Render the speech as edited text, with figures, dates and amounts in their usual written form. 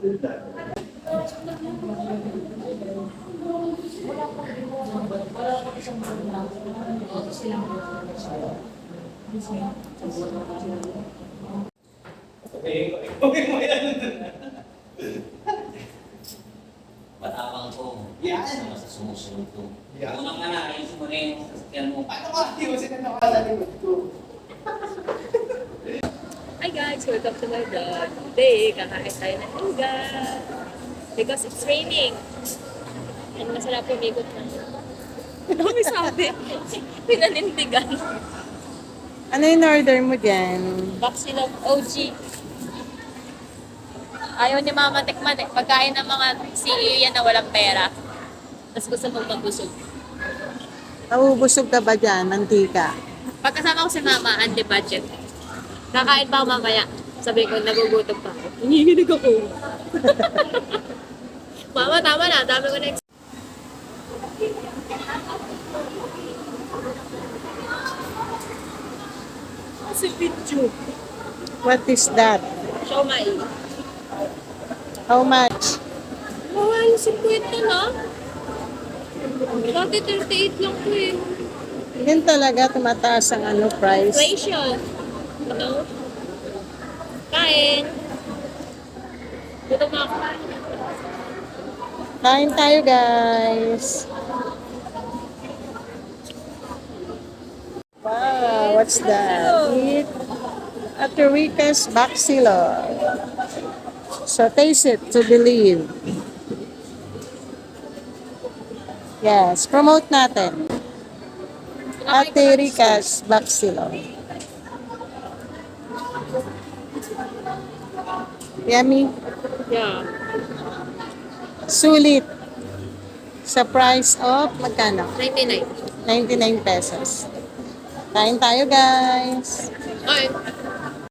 Matapang ko. Yan. Sama sa sumusunod ko. Yan. Unang nga na, ayun mo na yung sasakyan mo. Paano ka? Di mo sila nakalalimod ko. Hi guys! Welcome to my vlog. Today, kakain tayo ng luga. Because it's raining. And masarap pumikot na. Ano may sabi? Pinanindigan. Ano yung order mo dyan? Baksilog OG. Ayaw ni Mama tikman eh. Pagkain ng mga CEO yan na walang pera. Tapos gusto mong magbusog. Mabubusog ka ba dyan? Mantika. Pagkasama ko si Mama, anti-budget. Kakain pa ako mamaya. Sabi ko, nagugutom pa ako. Hinihilig ako. Mama, tama na. Dami ko na si Pichu. What is that? Siomai. How much? Mahal, 50 na. Dati 38 lang ko eh. Yan talaga tumataas ang price. Inflation. Ano? Kain. Gutom ako. Kain tayo, guys. Wow, what's that? Eat Aturica's Baxilog. So taste it to believe. Yes, promote natin. Aturica's Baxilog. Yummy. Yeah. Sulit. Sa price of magkano? 99. 99 pesos. Kain tayo, guys. Okay.